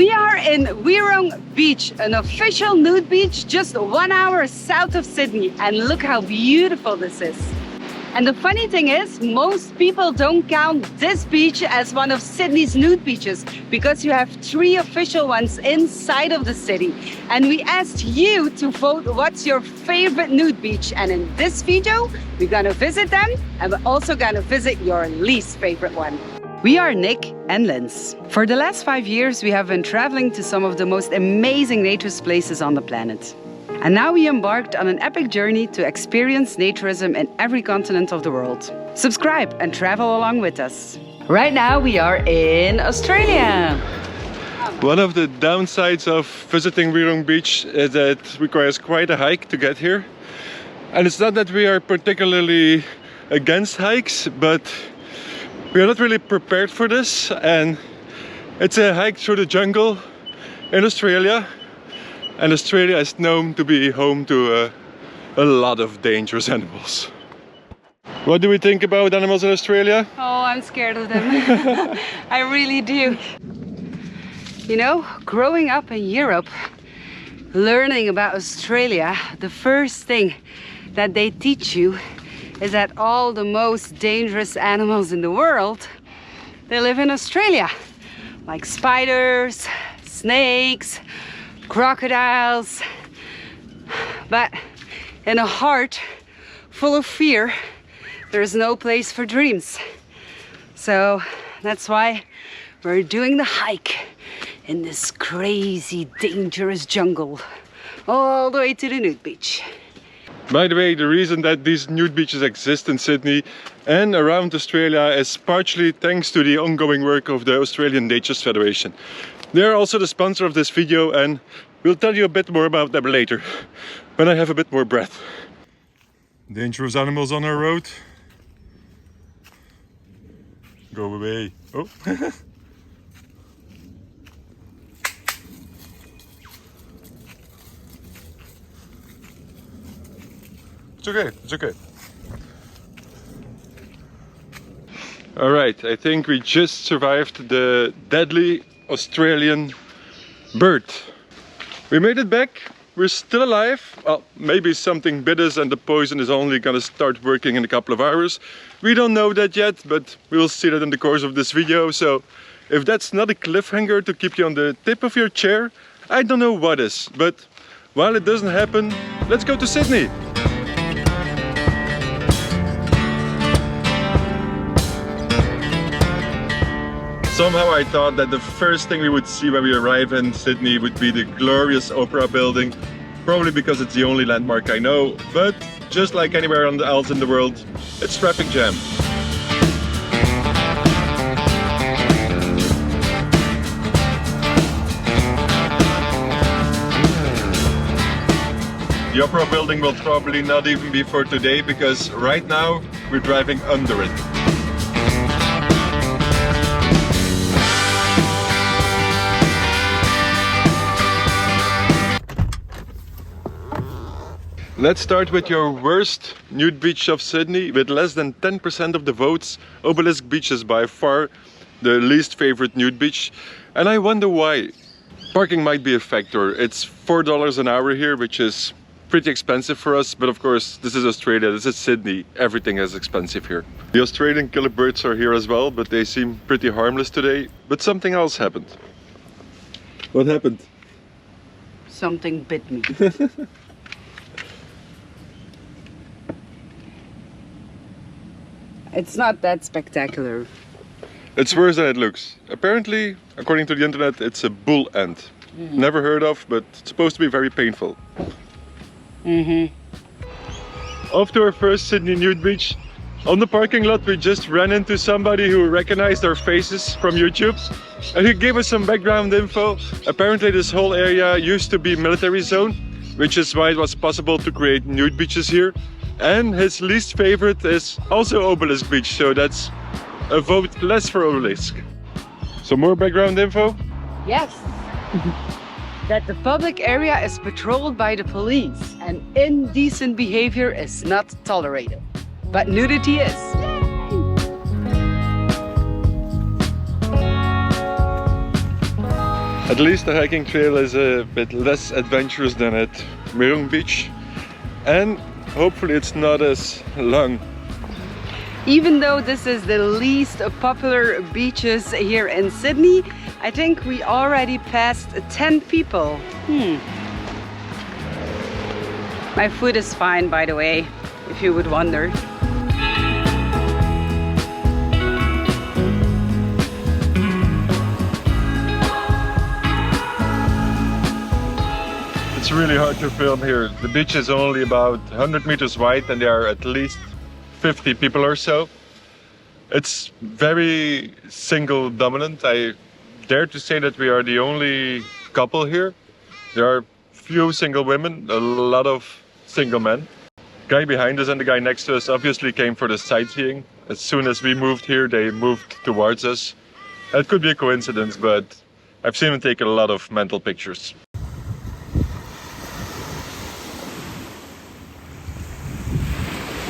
We are in Wirrong Beach, an official nude beach just 1 hour south of Sydney. And look how beautiful this is. And the funny thing is, most people don't count this beach as one of Sydney's nude beaches because you have 3 official ones inside of the city. And we asked you to vote what's your favorite nude beach. And in this video, we're gonna visit them and we're also gonna visit your least favorite one. We are Nick and Linz. For the last 5 years, we have been traveling to some of the most amazing nature places on the planet. And now we embarked on an epic journey to experience naturism in every continent of the world. Subscribe and travel along with us. Right now we are in Australia. One of the downsides of visiting Wirrong Beach is that it requires quite a hike to get here. And it's not that we are particularly against hikes, but we are not really prepared for this. And it's a hike through the jungle in Australia. And Australia is known to be home to a lot of dangerous animals. What do we think about animals in Australia? Oh, I'm scared of them. I really do. You know, growing up in Europe, learning about Australia, the first thing that they teach you is that all the most dangerous animals in the world, they live in Australia. Like spiders, snakes, crocodiles. But in a heart full of fear, there's no place for dreams. So that's why we're doing the hike in this crazy, dangerous jungle all the way to the nude beach. By the way, the reason that these nude beaches exist in Sydney and around Australia is partially thanks to the ongoing work of the Australian Nature's Federation. They're also the sponsor of this video, and we'll tell you a bit more about them later, when I have a bit more breath. Dangerous animals on our road. Go away. Oh. It's okay, it's okay. Alright, I think we just survived the deadly Australian bird. We made it back, we're still alive. Well, maybe something bit us and the poison is only gonna start working in a couple of hours. We don't know that yet, but we will see that in the course of this video. So if that's not a cliffhanger to keep you on the tip of your chair, I don't know what is. But while it doesn't happen, let's go to Sydney. Somehow I thought that the first thing we would see when we arrive in Sydney would be the glorious Opera building, probably because it's the only landmark I know, but just like anywhere else in the world, it's traffic jam. The Opera building will probably not even be for today, because right now we're driving under it. Let's start with your worst nude beach of Sydney. With less than 10% of the votes, Obelisk Beach is by far the least favorite nude beach. And I wonder why. Parking might be a factor. It's $4 an hour here, which is pretty expensive for us. But of course, this is Australia, this is Sydney. Everything is expensive here. The Australian killer birds are here as well, but they seem pretty harmless today. But something else happened. What happened? Something bit me. It's not that spectacular. It's worse than it looks. Apparently, according to the internet, it's a bull ant. Never heard of, but it's supposed to be very painful. Off to our first Sydney nude beach. On the parking lot, we just ran into somebody who recognized our faces from YouTube, and he gave us some background info. Apparently, this whole area used to be a military zone, which is why it was possible to create nude beaches here. And his least favorite is also Obelisk Beach, so that's a vote less for Obelisk. Some more background info? Yes. That the public area is patrolled by the police and indecent behavior is not tolerated. But nudity is. At least the hiking trail is a bit less adventurous than at Merung Beach, and hopefully it's not as long. Even though this is the least popular beaches here in Sydney, I think we already passed 10 people. My food is fine, by the way, if you would wonder. It's really hard to film here. The beach is only about 100 meters wide and there are at least 50 people or so. It's very single dominant. I dare to say that we are the only couple here. There are few single women, a lot of single men. Guy behind us and the guy next to us obviously came for the sightseeing. As soon as we moved here, they moved towards us. It could be a coincidence, but I've seen them take a lot of mental pictures.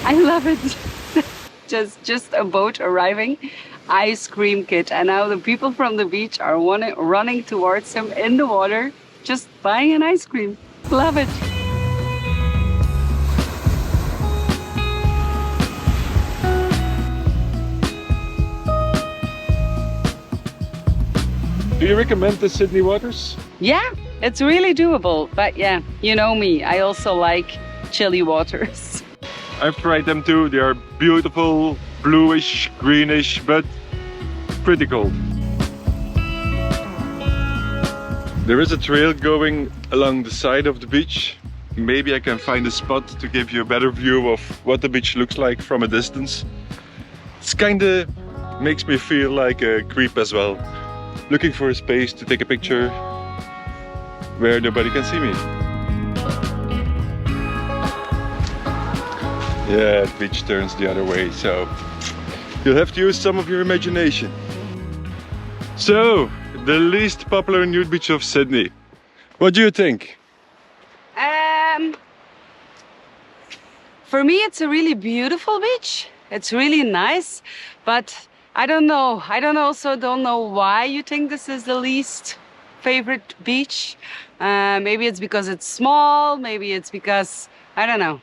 I love it. just a boat arriving, ice cream kit, and now the people from the beach are running towards him in the water, just buying an ice cream. Love it. Do you recommend the Sydney waters? Yeah, it's really doable, but yeah, you know me, I also like chilly waters. I've tried them too. They are beautiful, bluish, greenish, but pretty cold. There is a trail going along the side of the beach. Maybe I can find a spot to give you a better view of what the beach looks like from a distance. It's kinda makes me feel like a creep as well. Looking for a space to take a picture where nobody can see me. Yeah, the beach turns the other way, so you'll have to use some of your imagination. So, the least popular nude beach of Sydney. What do you think? For me, it's a really beautiful beach. It's really nice, but I don't know. I also don't know why you think this is the least favorite beach. Maybe it's because it's small. Maybe it's because, I don't know.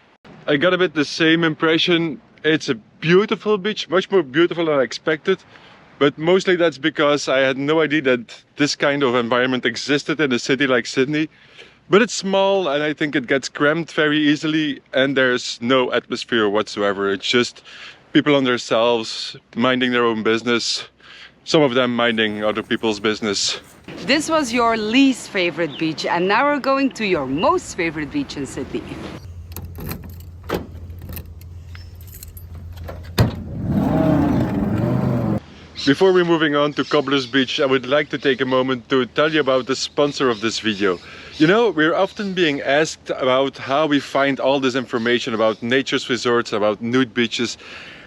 I got a bit the same impression. It's a beautiful beach, much more beautiful than I expected. But mostly that's because I had no idea that this kind of environment existed in a city like Sydney. But it's small and I think it gets cramped very easily and there's no atmosphere whatsoever. It's just people on themselves, minding their own business. Some of them minding other people's business. This was your least favorite beach, and now we're going to your most favorite beach in Sydney. Before we're moving on to Cobblers Beach, I would like to take a moment to tell you about the sponsor of this video. You know, we're often being asked about how we find all this information about nature's resorts, about nude beaches.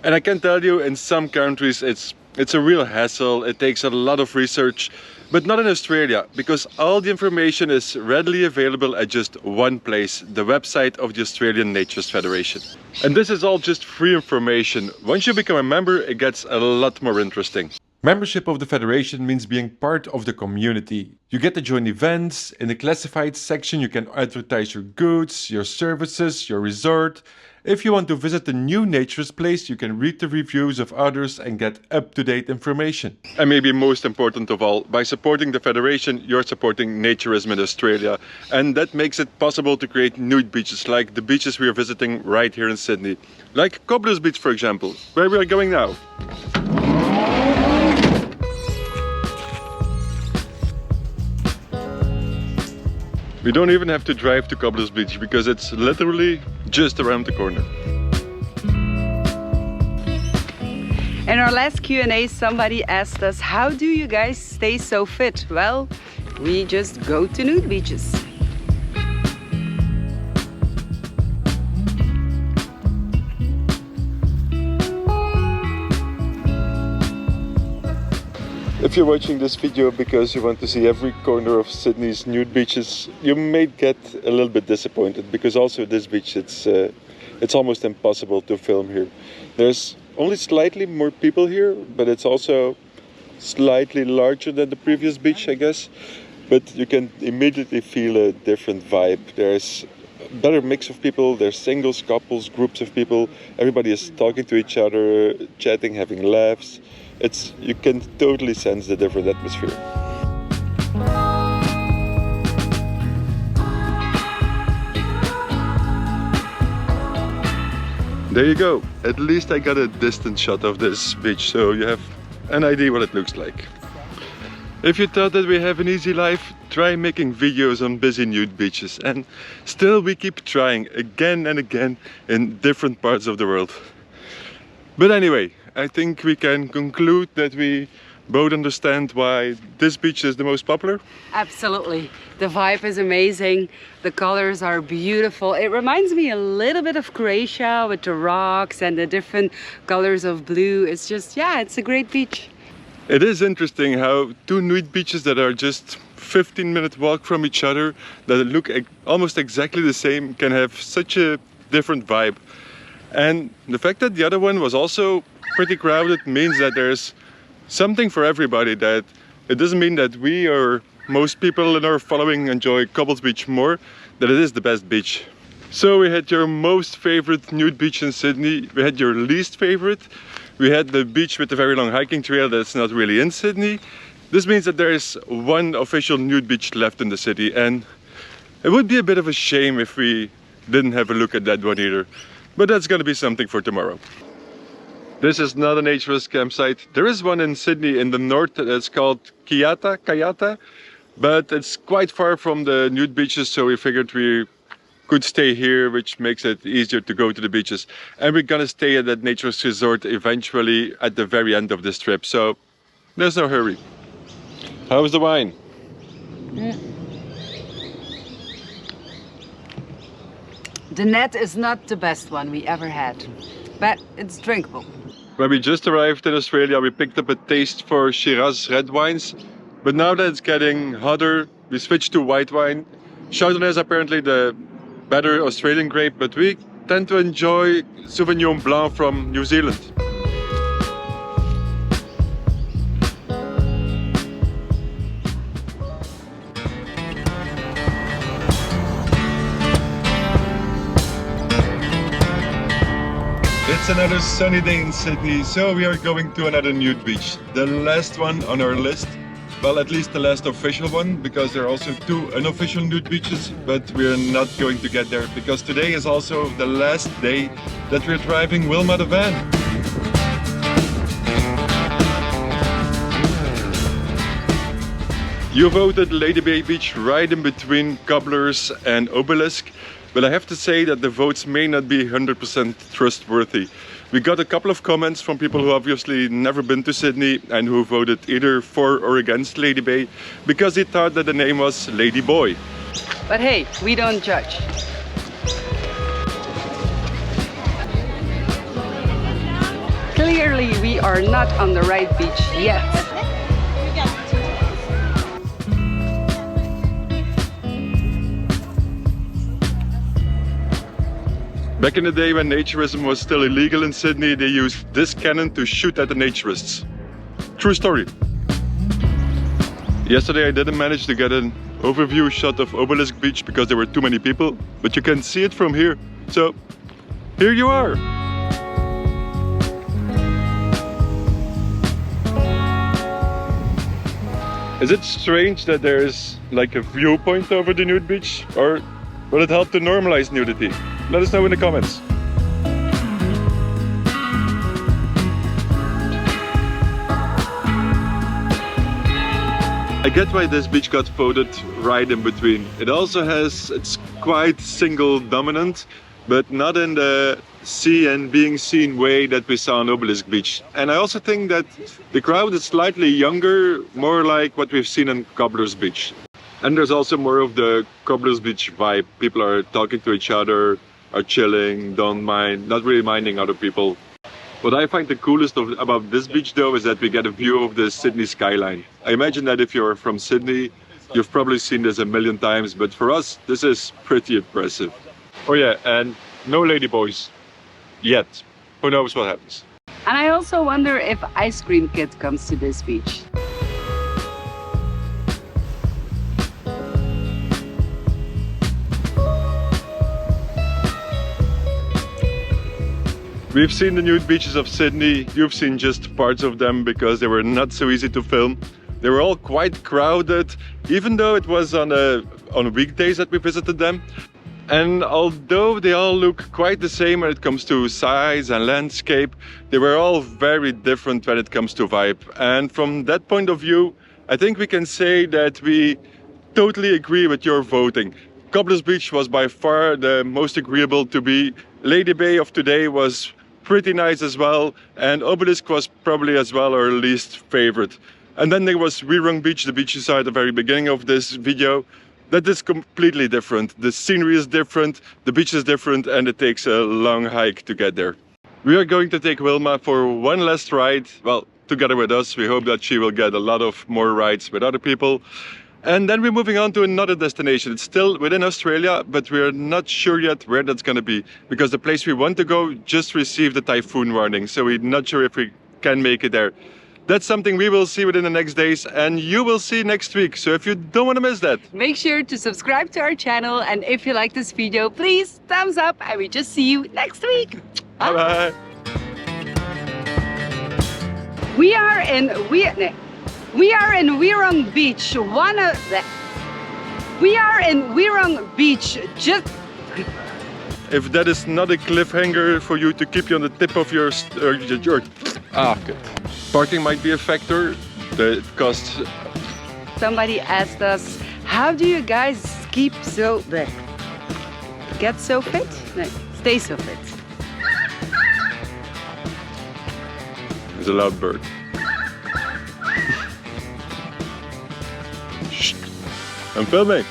And I can tell you, in some countries it's a real hassle, it takes a lot of research, but not in Australia, because all the information is readily available at just one place, the website of the Australian Naturist Federation. And this is all just free information. Once you become a member, it gets a lot more interesting. Membership of the Federation means being part of the community. You get to join events. In the classified section you can advertise your goods, your services, your resort. If you want to visit a new naturist place, you can read the reviews of others and get up-to-date information. And maybe most important of all, by supporting the Federation, you're supporting naturism in Australia. And that makes it possible to create nude beaches like the beaches we are visiting right here in Sydney. Like Cobblers Beach, for example, where we are going now. We don't even have to drive to Cobblers Beach because it's literally just around the corner. In our last Q&A, somebody asked us, how do you guys stay so fit? Well, we just go to nude beaches. If you're watching this video because you want to see every corner of Sydney's nude beaches, you may get a little bit disappointed, because also this beach, it's almost impossible to film here. There's only slightly more people here, but it's also slightly larger than the previous beach, I guess. but you can immediately feel a different vibe. There's a better mix of people, there's singles, couples, groups of people. Everybody is talking to each other, chatting, having laughs. You can totally sense the different atmosphere. There you go. At least I got a distant shot of this beach, so you have an idea what it looks like. If you thought that we have an easy life, try making videos on busy nude beaches. And still we keep trying again and again in different parts of the world. But anyway, I think we can conclude that we both understand why this beach is the most popular. Absolutely. The vibe is amazing. The colors are beautiful. It reminds me a little bit of Croatia with the rocks and the different colors of blue. It's just, yeah, it's a great beach. It is interesting how two nude beaches that are just 15-minute walk from each other, that look almost exactly the same, can have such a different vibe. And the fact that the other one was also pretty crowded means that there's something for everybody. That it doesn't mean that we or most people in our following enjoy Couples Beach more, that it is the best beach. So we had your most favorite nude beach in Sydney, we had your least favorite, we had the beach with the very long hiking trail that's not really in Sydney. This means that there is one official nude beach left in the city, and it would be a bit of a shame if we didn't have a look at that one either. But that's gonna be something for tomorrow. This is not a naturist campsite. There is one in Sydney in the north that's called Kayata, but it's quite far from the nude beaches, so we figured we could stay here, which makes it easier to go to the beaches. And we're gonna stay at that naturist resort eventually at the very end of this trip, so there's no hurry. How's the wine? The net is not the best one we ever had, but it's drinkable. When we just arrived in Australia, we picked up a taste for Shiraz red wines, but now that it's getting hotter, we switched to white wine. Chardonnay is apparently the better Australian grape, but we tend to enjoy Sauvignon Blanc from New Zealand. It's another sunny day in Sydney, so we are going to another nude beach. The last one on our list. Well, at least the last official one, because there are also two unofficial nude beaches, but we're not going to get there because today is also the last day that we're driving Wilma the van. You voted Lady Bay Beach right in between Cobblers and Obelisk. But I have to say that the votes may not be 100% trustworthy. We got a couple of comments from people who obviously never been to Sydney and who voted either for or against Lady Bay because they thought that the name was Lady Boy. But hey, we don't judge. Clearly, we are not on the right beach yet. Back in the day when naturism was still illegal in Sydney, they used this cannon to shoot at the naturists. True story. Yesterday I didn't manage to get an overview shot of Obelisk Beach because there were too many people, but you can see it from here. So, here you are! Is it strange that there is like a viewpoint over the nude beach? Or will it help to normalize nudity? Let us know in the comments. I get why this beach got voted right in between. It's quite single dominant, but not in the see and being seen way that we saw on Obelisk Beach. And I also think that the crowd is slightly younger, more like what we've seen on Cobblers Beach. And there's also more of the Cobblers Beach vibe. People are talking to each other, are chilling, not really minding other people. What I find the coolest about this beach though is that we get a view of the Sydney skyline. I imagine that if you're from Sydney, you've probably seen this a million times, but for us, this is pretty impressive. Oh yeah, and no ladyboys. Yet. Who knows what happens. And I also wonder if Ice Cream Kid comes to this beach. We've seen the nude beaches of Sydney. You've seen just parts of them because they were not so easy to film. They were all quite crowded, even though it was on weekdays that we visited them. And although they all look quite the same when it comes to size and landscape, they were all very different when it comes to vibe. And from that point of view, I think we can say that we totally agree with your voting. Cobblers Beach was by far the most agreeable to be. Lady Bay of today was pretty nice as well, and Obelisk was probably as well our least favorite. And then there was Wirrong Beach, the beach you saw at the very beginning of this video. That is completely different. The scenery is different, the beach is different, and it takes a long hike to get there. We are going to take Wilma for one last ride, well, together with us. We hope that she will get a lot of more rides with other people. And then we're moving on to another destination. It's still within Australia, but we're not sure yet where that's going to be, because the place we want to go just received a typhoon warning, so we're not sure if we can make it there. That's something we will see within the next days, and you will see next week. So if you don't want to miss that, Make sure to subscribe to our channel, and if you like this video, please thumbs up, and we just see you next week. bye bye. We are in Wirrong Beach. We are in Wirrong Beach. Just If that is not a cliffhanger for you to keep you on the tip of your good. Parking might be a factor. It costs. somebody asked us, how do you guys keep so get so fit? No, stay so fit. It's a loud bird. Shh. I'm filming.